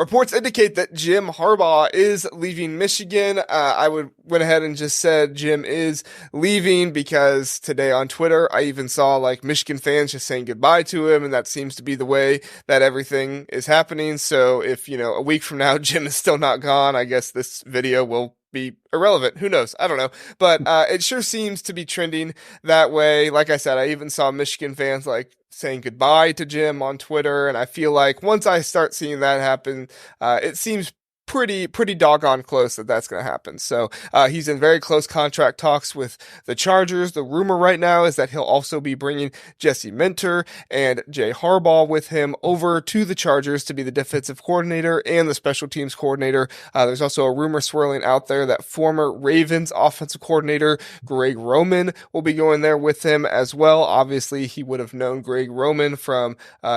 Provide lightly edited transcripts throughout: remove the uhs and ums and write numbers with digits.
Reports indicate that Jim Harbaugh is leaving Michigan. I went ahead and just said Jim is leaving because today on Twitter, I even saw like Michigan fans just saying goodbye to him, and that seems to be the way that everything is happening. So if, a week from now, Jim is still not gone, I guess this video will be irrelevant. Who knows? I don't know. But it sure seems to be trending that way. Like I said, I even saw Michigan fans like saying goodbye to Jim on Twitter. And I feel like once I start seeing that happen, it seems pretty doggone close that that's going to happen. So he's in very close contract talks with the Chargers. The rumor right now is that he'll also be bringing Jesse Minter and Jay Harbaugh with him over to the Chargers to be the defensive coordinator and the special teams coordinator. There's also a rumor swirling out there that former Ravens offensive coordinator Greg Roman will be going there with him as well. Obviously, he would have known Greg Roman from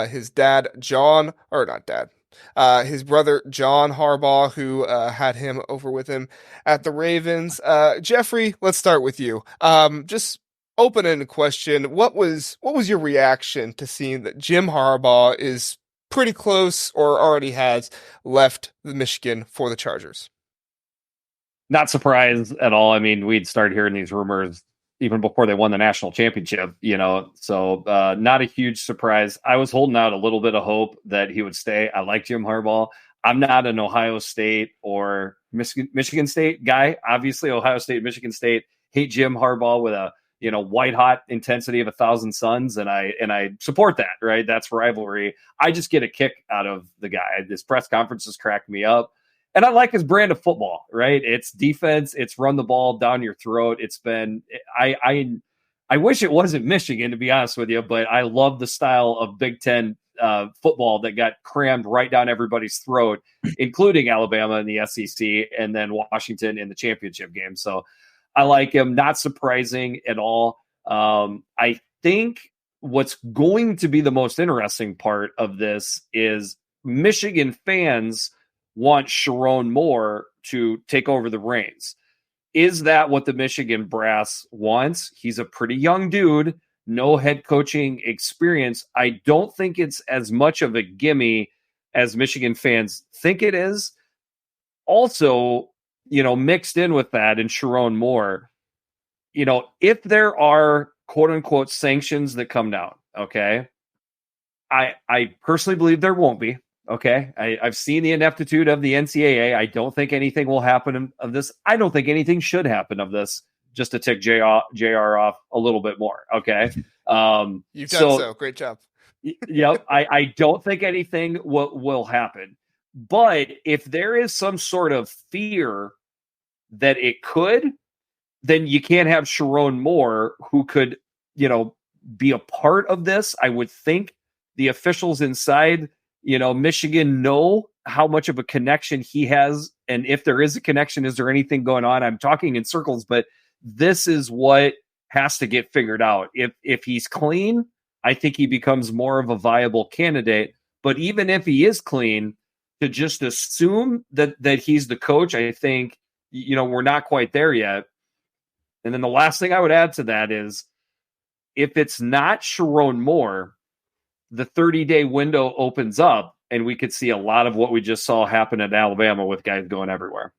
his dad, his brother, John Harbaugh, who had him over with him at the Ravens. Jeffrey, let's start with you. Just open-ended question. What was your reaction to seeing that Jim Harbaugh is pretty close or already has left the Michigan for the Chargers? Not surprised at all. I mean, we'd started hearing these rumors even before they won the national championship, so not a huge surprise. I was holding out a little bit of hope that he would stay. I like Jim Harbaugh. I'm not an Ohio State or Michigan State guy. Obviously, Ohio State, Michigan State hate Jim Harbaugh with a white hot intensity of 1,000 suns, and I support that. Right, that's rivalry. I just get a kick out of the guy. This press conference has cracked me up. And I like his brand of football, right? It's defense. It's run the ball down your throat. It's been, I wish it wasn't Michigan, to be honest with you, but I love the style of Big Ten football that got crammed right down everybody's throat, including Alabama in the SEC and then Washington in the championship game. So I like him. Not surprising at all. I think what's going to be the most interesting part of this is Michigan fans want Sharon Moore to take over the reins. Is that what the Michigan brass wants? He's a pretty young dude, no head coaching experience. I don't think it's as much of a gimme as Michigan fans think it is. Also, mixed in with that and Sharon Moore, if there are quote unquote sanctions that come down, okay, I personally believe there won't be. Okay, I've seen the ineptitude of the NCAA. I don't think anything will happen of this. I don't think anything should happen of this, just to tick JR off a little bit more. Okay. You've done so. Great job. Yep. I don't think anything will happen. But if there is some sort of fear that it could, then you can't have Sharon Moore, who could, be a part of this. I would think the officials inside Michigan know how much of a connection he has. And if there is a connection, is there anything going on? I'm talking in circles, but this is what has to get figured out. If he's clean, I think he becomes more of a viable candidate. But even if he is clean, to just assume that he's the coach, I think, we're not quite there yet. And then the last thing I would add to that is, if it's not Sharon Moore, the 30-day window opens up and we could see a lot of what we just saw happen at Alabama with guys going everywhere.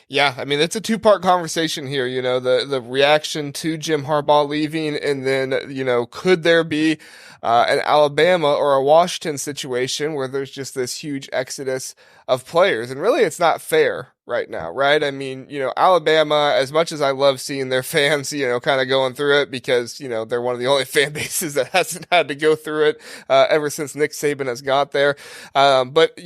Yeah, I mean, it's a two-part conversation here, the reaction to Jim Harbaugh leaving, and then, could there be an Alabama or a Washington situation where there's just this huge exodus of players? And really, it's not fair right now, right? I mean, Alabama, as much as I love seeing their fans, kind of going through it because, they're one of the only fan bases that hasn't had to go through it ever since Nick Saban has got there. But,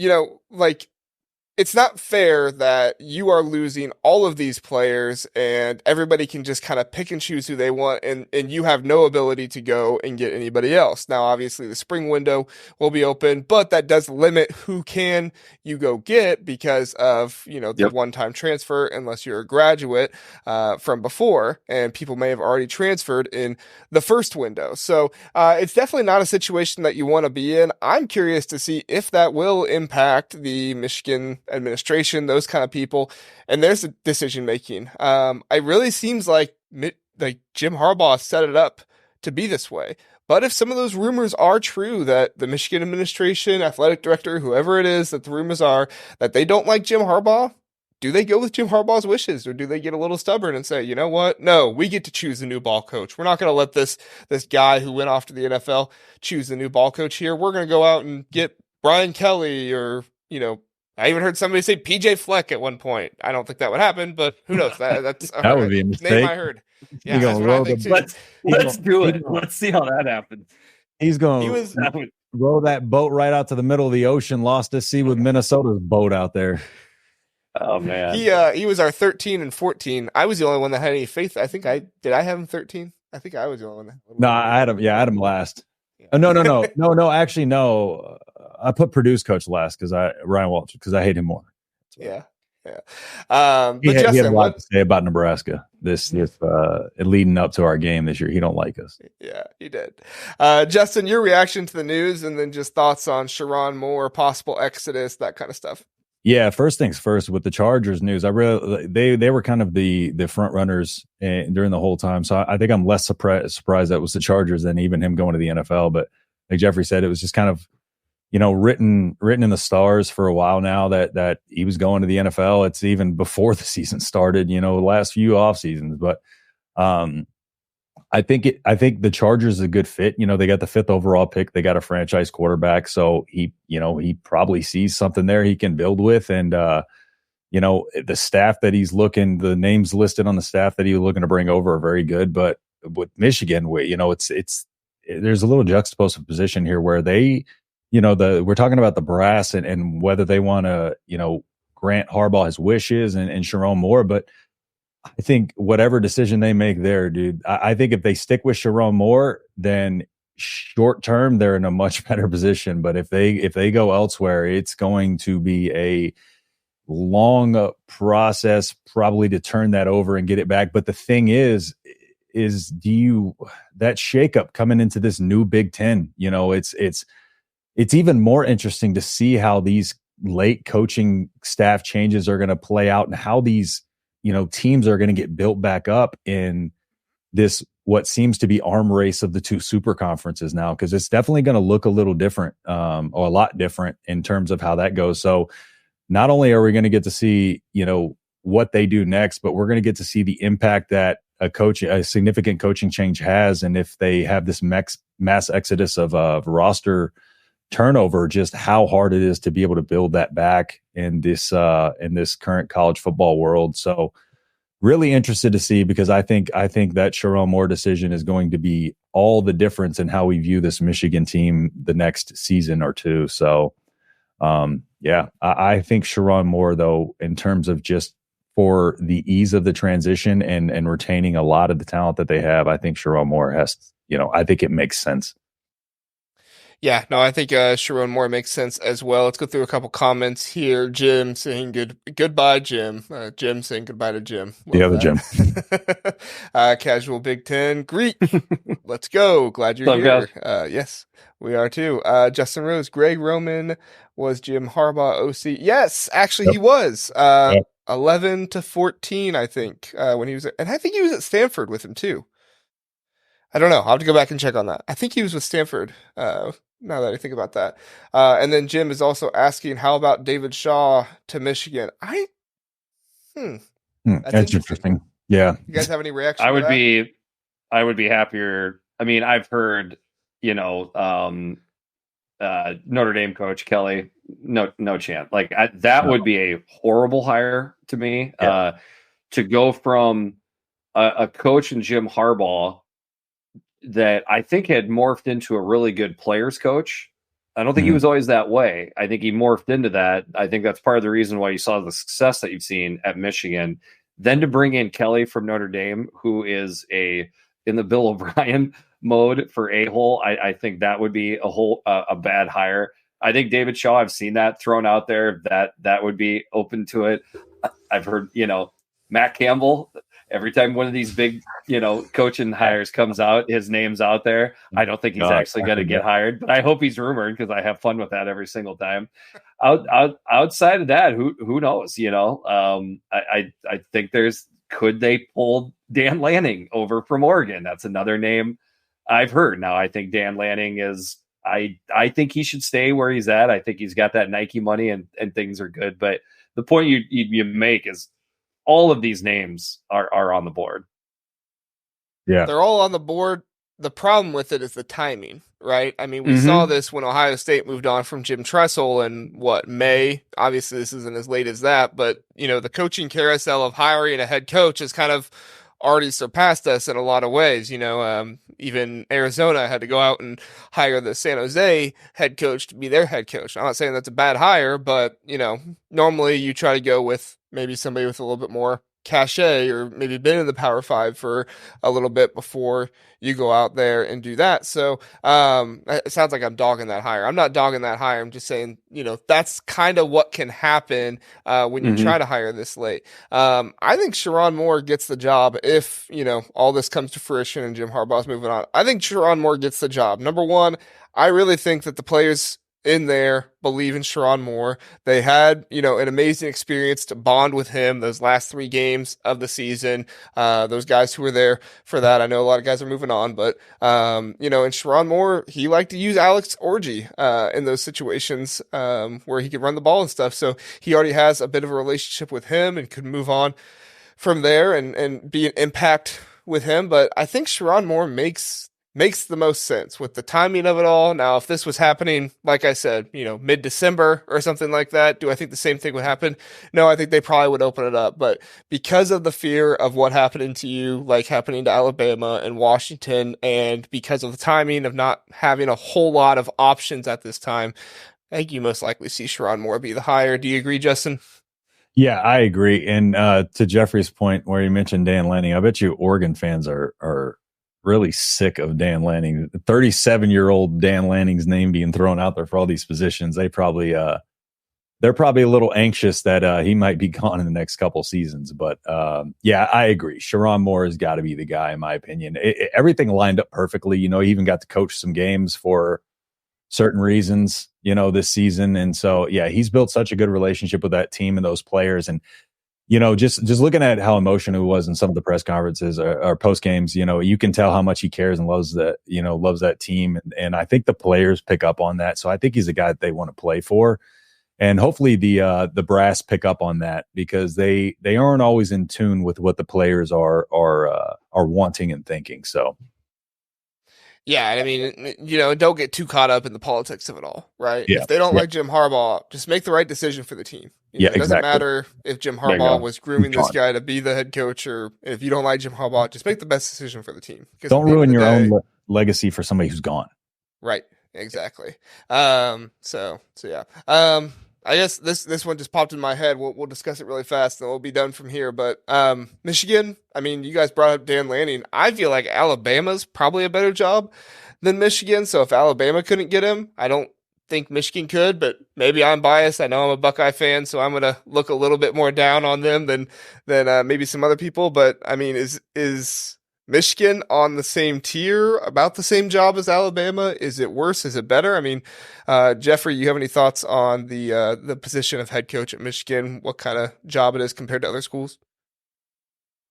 it's not fair that you are losing all of these players and everybody can just kind of pick and choose who they want, and you have no ability to go and get anybody else. Now, obviously, the spring window will be open, but that does limit who can you go get because of, the one-time transfer, unless you're a graduate from before, and people may have already transferred in the first window. So it's definitely not a situation that you want to be in. I'm curious to see if that will impact the Michigan administration, those kind of people, and there's a decision making. It really seems like Jim Harbaugh set it up to be this way, But if some of those rumors are true, that the Michigan administration, athletic director, whoever it is that the rumors are, that they don't like Jim Harbaugh, do they go with Jim Harbaugh's wishes, or do they get a little stubborn and say, you know what? No, we get to choose the new ball coach. We're not going to let this guy who went off to the NFL choose the new ball coach here. We're going to go out and get Brian Kelly, or I even heard somebody say PJ Fleck at one point. I don't think that would happen, but who knows? That's that would be a name mistake. I heard. Yeah, that's what I think too. Let's do it. Let's see how that happens. He's going to row that boat right out to the middle of the ocean, lost at sea with Minnesota's boat out there. Oh man, he was our 13 and 14. I was the only one that had any faith. I have him 13. I think I was the only one. No, I had him. Yeah, I had him last. Yeah. No. Actually, no. I put Purdue's coach last Ryan Walsh, because I hate him more. Yeah. But he had a lot to say about Nebraska this leading up to our game this year. He don't like us. Yeah, he did. Justin, your reaction to the news, and then just thoughts on Sherrone Moore, possible exodus, that kind of stuff. Yeah, first things first with the Chargers news. They were kind of the front runners during the whole time. So I think I'm less surprised that was the Chargers than even him going to the NFL. But like Jeffrey said, it was just kind of written in the stars for a while now that he was going to the NFL. It's even before the season started, the last few off seasons. But I think the Chargers is a good fit. They got the 5th overall pick. They got a franchise quarterback, so he probably sees something there he can build with. And the staff that the names listed on the staff that he was looking to bring over are very good. But with Michigan, there's a little juxtaposed position here where they, we're talking about the brass and whether they want to, grant Harbaugh his wishes and Sherrone Moore, but I think whatever decision they make there, dude, I think if they stick with Sherrone Moore, then short term they're in a much better position. But if they go elsewhere, it's going to be a long process probably to turn that over and get it back. But the thing is that shakeup coming into this new Big Ten, it's even more interesting to see how these late coaching staff changes are going to play out and how these teams are going to get built back up in this, what seems to be arm race of the two super conferences now, because it's definitely going to look a little different, or a lot different in terms of how that goes. So not only are we going to get to see, what they do next, but we're going to get to see the impact that a significant coaching change has. And if they have this mass exodus of roster turnover, just how hard it is to be able to build that back in this current college football world. So really interested to see, because I think that Sherrone Moore decision is going to be all the difference in how we view this Michigan team the next season or two. So I think Sherrone Moore, though, in terms of just for the ease of the transition and retaining a lot of the talent that they have, I think Sherrone Moore I think it makes sense. Yeah, no, I think Sherrone Moore makes sense as well. Let's go through a couple comments here. Jim saying goodbye, Jim. Jim saying goodbye to Jim. The other Jim. Casual Big Ten Greek. Let's go. Glad you're here. Yes, we are too. Justin Rose. Greg Roman was Jim Harbaugh OC. Yes, actually he was. 11 to 14, I think, when he was, and I think he was at Stanford with him too. I don't know. I'll have to go back and check on that. I think he was with Stanford. Now that I think about that. And then Jim is also asking, how about David Shaw to Michigan? That's interesting. Yeah. You guys have any reaction? I would be happier. I mean, I've heard, Notre Dame coach Kelly, no chance. Like would be a horrible hire to me. Yeah. To go from a coach in Jim Harbaugh that I think had morphed into a really good players coach. I don't think he was always that way. I think he morphed into that. I think that's part of the reason why you saw the success that you've seen at Michigan. Then to bring in Kelly from Notre Dame, who is in the Bill O'Brien mode for a-hole, I think that would be a bad hire. I think David Shaw, I've seen that thrown out there, that would be open to it. I've heard, Matt Campbell, every time one of these big, coaching hires comes out, his name's out there. I don't think he's actually going to get hired, but I hope he's rumored because I have fun with that every single time. Outside of that, who knows? I think could they pull Dan Lanning over from Oregon? That's another name I've heard. Now, I think Dan Lanning is, I think he should stay where he's at. I think he's got that Nike money and things are good. But the point you make is all of these names are on the board. Yeah. They're all on the board. The problem with it is the timing, right? I mean, we saw this when Ohio State moved on from Jim Tressel in May. Obviously, this isn't as late as that, but the coaching carousel of hiring a head coach has kind of already surpassed us in a lot of ways. Even Arizona had to go out and hire the San Jose head coach to be their head coach. I'm not saying that's a bad hire, but normally you try to go with maybe somebody with a little bit more cachet, or maybe been in the Power Five for a little bit before you go out there and do that. So it sounds like I'm dogging that hire. I'm not dogging that hire. I'm just saying, that's kind of what can happen when you try to hire this late. I think Sherrone Moore gets the job if, all this comes to fruition and Jim Harbaugh's moving on. I think Sherrone Moore gets the job. Number one, I really think that the players in there believe in Sherrone Moore. They had, an amazing experience to bond with him those last 3 games of the season. Those guys who were there for that, I know a lot of guys are moving on, but, and Sherrone Moore, he liked to use Alex Orji in those situations where he could run the ball and stuff. So he already has a bit of a relationship with him and could move on from there and be an impact with him. But I think Sherrone Moore makes the most sense with the timing of it all. Now, if this was happening, like I said, mid-December or something like that, do I think the same thing would happen? No, I think they probably would open it up. But because of the fear of what happening to you, like happening to Alabama and Washington, and because of the timing of not having a whole lot of options at this time, I think you most likely see Sherrone Moore be the hire. Do you agree, Justin? Yeah, I agree. And to Jeffrey's point where you mentioned Dan Lanning, I bet you Oregon fans are really sick of Dan Lanning. 37-year-old Dan Lanning's name being thrown out there for all these positions. They're probably a little anxious that he might be gone in the next couple seasons. But yeah, I agree. Sherrone Moore has got to be the guy, in my opinion. Everything lined up perfectly. He even got to coach some games for certain reasons, this season. And so, yeah, he's built such a good relationship with that team and those players. And just looking at how emotional he was in some of the press conferences or post games, you can tell how much he cares and loves that team. And I think the players pick up on that. So I think he's a guy that they want to play for. And hopefully the brass pick up on that, because they aren't always in tune with what the players are wanting and thinking. So. Yeah, I mean, don't get too caught up in the politics of it all, right? Yeah. If they don't like Jim Harbaugh, just make the right decision for the team. Yeah, it doesn't matter if Jim Harbaugh was grooming this guy to be the head coach, or if you don't like Jim Harbaugh, just make the best decision for the team. Don't ruin your own legacy for somebody who's gone. Right, exactly. So yeah. I guess this one just popped in my head. We'll discuss it really fast, and we'll be done from here. But Michigan, I mean, you guys brought up Dan Lanning. I feel like Alabama's probably a better job than Michigan. So if Alabama couldn't get him, I don't think Michigan could. But maybe I'm biased. I know I'm a Buckeye fan, so I'm gonna look a little bit more down on them than maybe some other people. But I mean, is Michigan on the same tier, about the same job as Alabama? Is it worse? Is it better? I mean, Jeffrey, you have any thoughts on the position of head coach at Michigan? What kind of job it is compared to other schools?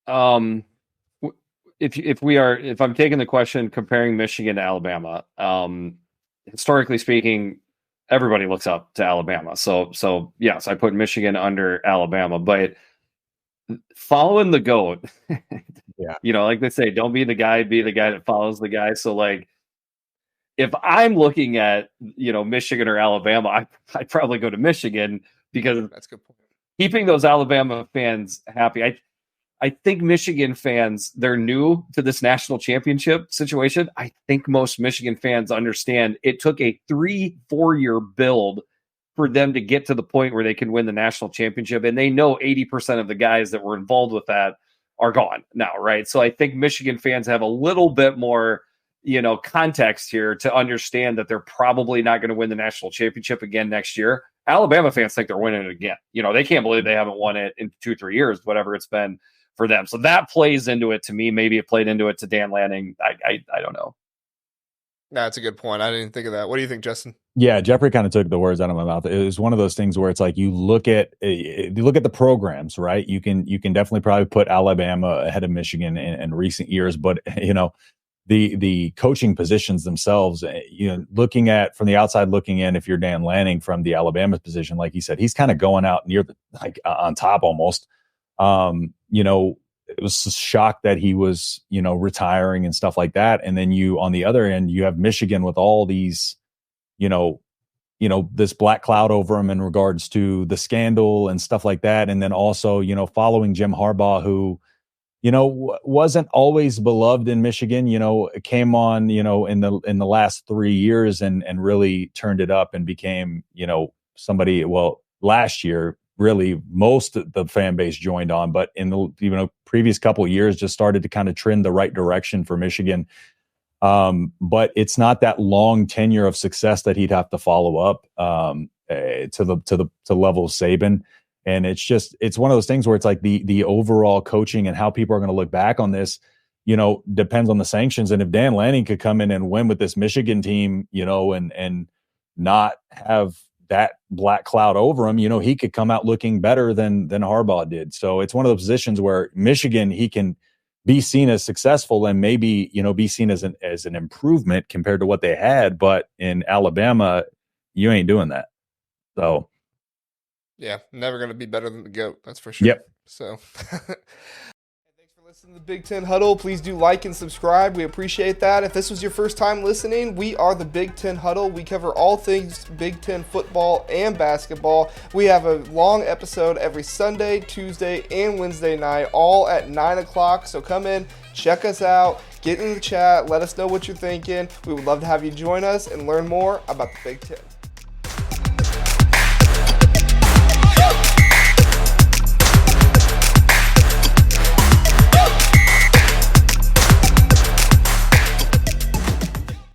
If I'm taking the question comparing Michigan to Alabama, historically speaking, everybody looks up to Alabama. So yes, I put Michigan under Alabama, but following the GOAT, yeah, like they say, don't be the guy, be the guy that follows the guy. So like, if I'm looking at, Michigan or Alabama, I'd probably go to Michigan, because that's a good point. Keeping those Alabama fans happy. I think Michigan fans, they're new to this national championship situation. I think most Michigan fans understand it took a 3-4 year build for them to get to the point where they can win the national championship. And they know 80% of the guys that were involved with that are gone now, right? So I think Michigan fans have a little bit more, context here to understand that they're probably not going to win the national championship again next year. Alabama fans think they're winning it again. They can't believe they haven't won it in 2-3 years, whatever it's been for them. So that plays into it to me. Maybe it played into it to Dan Lanning. I don't know. That's a good point. I didn't think of that. What do you think, Justin? Yeah, Jeffrey kind of took the words out of my mouth. It was one of those things where it's like you look at the programs, right? You can definitely probably put Alabama ahead of Michigan in recent years, but the coaching positions themselves, looking at from the outside looking in, if you're Dan Lanning from the Alabama position, like he said, he's kind of going out near on top almost. It was a shock that he was, retiring and stuff like that. And then on the other end, you have Michigan with all these, this black cloud over him in regards to the scandal and stuff like that. And then also, following Jim Harbaugh, who, wasn't always beloved in Michigan, came on, in the last 3 years and really turned it up and became, somebody, last year, really most of the fan base joined on, but in the previous couple of years just started to kind of trend the right direction for Michigan. But it's not that long tenure of success that he'd have to follow up to level of Saban. And it's one of those things where it's like the overall coaching and how people are going to look back on this, depends on the sanctions. And if Dan Lanning could come in and win with this Michigan team, and not have that black cloud over him, he could come out looking better than Harbaugh did. So it's one of those positions where Michigan, he can be seen as successful and maybe, be seen as an improvement compared to what they had. But in Alabama, you ain't doing that. So yeah, never going to be better than the GOAT. That's for sure. Yep. So thanks for listening to the Big Ten Huddle. Please do like and subscribe. We appreciate that. If this was your first time listening, we are the Big Ten Huddle. We cover all things Big Ten football and basketball. We have a long episode every Sunday, Tuesday, and Wednesday night, all at 9 o'clock. So come in, check us out, get in the chat, let us know what you're thinking. We would love to have you join us and learn more about the Big Ten.